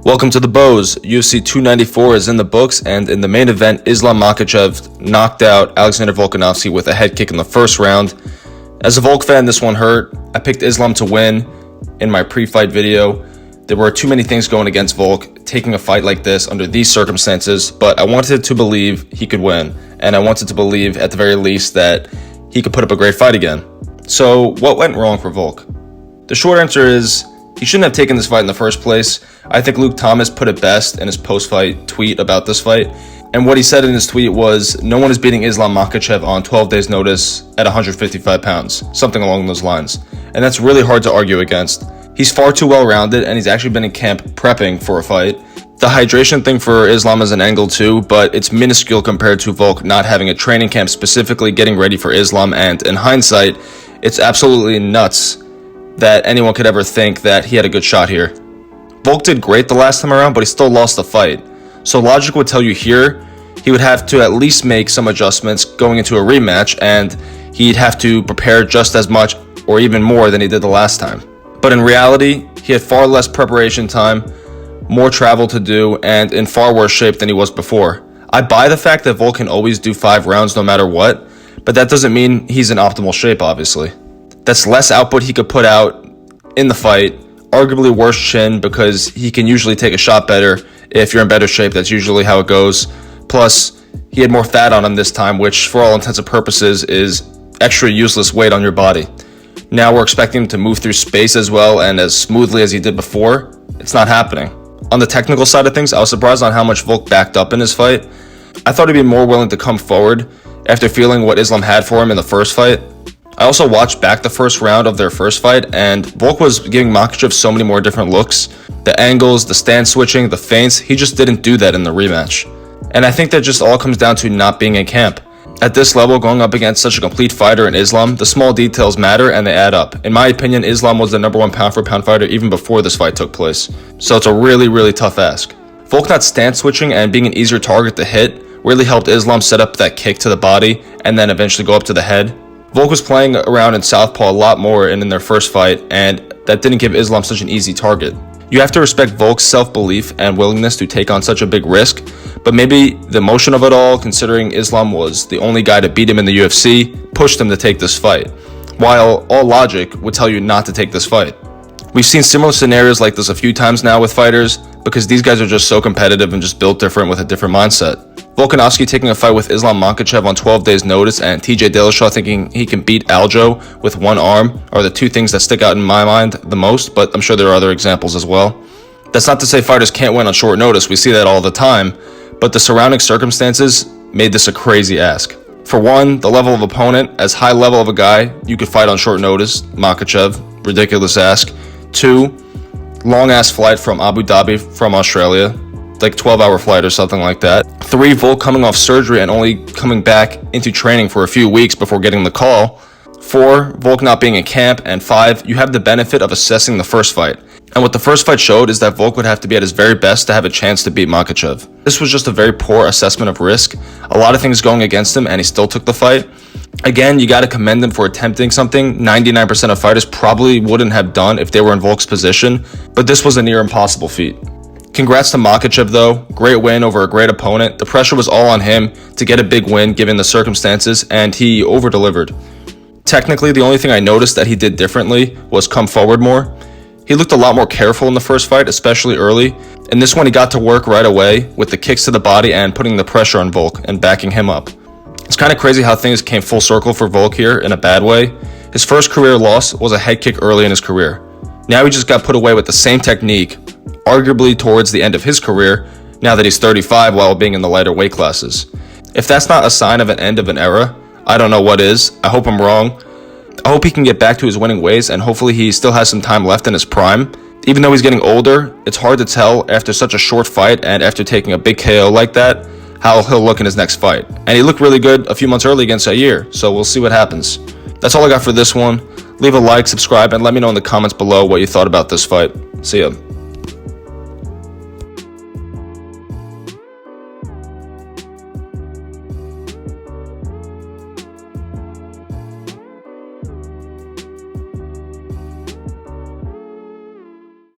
Welcome to the Bows. UFC 294 is in the books, and in the main event, Islam Makhachev knocked out Alexander Volkanovski with a head kick in the first round. As a Volk fan, this one hurt. I picked Islam to win in my pre-fight video. There were too many things going against Volk taking a fight like this under these circumstances, but I wanted to believe he could win, and I wanted to believe at the very least that he could put up a great fight again. So what went wrong for Volk? The short answer is he shouldn't have taken this fight in the first place. I think Luke Thomas put it best in his post-fight tweet about this fight. And what he said in his tweet was, no one is beating Islam Makhachev on 12 days notice at 155 pounds, something along those lines. And that's really hard to argue against. He's far too well-rounded, and he's actually been in camp prepping for a fight. The hydration thing for Islam is an angle too, but it's minuscule compared to Volk not having a training camp specifically getting ready for Islam, and in hindsight, it's absolutely nuts that anyone could ever think that he had a good shot here. Volk did great the last time around, but he still lost the fight. So logic would tell you here, he would have to at least make some adjustments going into a rematch, and he'd have to prepare just as much or even more than he did the last time. But in reality, he had far less preparation time, more travel to do, and in far worse shape than he was before. I buy the fact that Volk can always do 5 rounds no matter what, but that doesn't mean he's in optimal shape, obviously. That's less output he could put out in the fight, arguably worse chin because he can usually take a shot better if you're in better shape. That's usually how it goes. Plus, he had more fat on him this time, which for all intents and purposes is extra useless weight on your body. Now we're expecting him to move through space as well and as smoothly as he did before. It's not happening. On the technical side of things, I was surprised on how much Volk backed up in his fight. I thought he'd be more willing to come forward after feeling what Islam had for him in the first fight. I also watched back the first round of their first fight, and Volk was giving Makhachev so many more different looks. The angles, the stand switching, the feints, he just didn't do that in the rematch. And I think that just all comes down to not being in camp. At this level, going up against such a complete fighter in Islam, the small details matter and they add up. In my opinion, Islam was the #1 pound-for-pound fighter even before this fight took place. So it's a really tough ask. Volk not stand switching and being an easier target to hit really helped Islam set up that kick to the body and then eventually go up to the head. Volk was playing around in southpaw a lot more in their first fight, and that didn't give Islam such an easy target. You have to respect Volk's self-belief and willingness to take on such a big risk, but maybe the emotion of it all, considering Islam was the only guy to beat him in the UFC, pushed him to take this fight, while all logic would tell you not to take this fight. We've seen similar scenarios like this a few times now with fighters, because these guys are just so competitive and just built different with a different mindset. Volkanovski taking a fight with Islam Makhachev on 12 days notice, and TJ Dillashaw thinking he can beat Aljo with one arm are the two things that stick out in my mind the most, but I'm sure there are other examples as well. That's not to say fighters can't win on short notice, we see that all the time, but the surrounding circumstances made this a crazy ask. For one, the level of opponent, as high level of a guy you could fight on short notice, Makhachev, ridiculous ask. 2, long ass flight from Abu Dhabi from Australia, like 12-hour flight or something like that. 3, Volk coming off surgery and only coming back into training for a few weeks before getting the call. 4, Volk not being in camp. And 5, you have the benefit of assessing the first fight. And what the first fight showed is that Volk would have to be at his very best to have a chance to beat Makhachev. This was just a very poor assessment of risk. A lot of things going against him, and he still took the fight. Again, you got to commend him for attempting something 99% of fighters probably wouldn't have done if they were in Volk's position, but this was a near impossible feat. Congrats to Makhachev though, great win over a great opponent. The pressure was all on him to get a big win given the circumstances, and he over-delivered. Technically, the only thing I noticed that he did differently was come forward more. He looked a lot more careful in the first fight, especially early. In this one, he got to work right away with the kicks to the body and putting the pressure on Volk and backing him up. It's kind of crazy how things came full circle for Volk here in a bad way. His first career loss was a head kick early in his career. Now he just got put away with the same technique, arguably towards the end of his career, now that he's 35 while being in the lighter weight classes. If that's not a sign of an end of an era, I don't know what is. I hope I'm wrong. I hope he can get back to his winning ways, and hopefully he still has some time left in his prime. Even though he's getting older, it's hard to tell after such a short fight and after taking a big KO like that, how he'll look in his next fight. And he looked really good a few months early against Zaire, so we'll see what happens. That's all I got for this one. Leave a like, subscribe, and let me know in the comments below what you thought about this fight. See ya.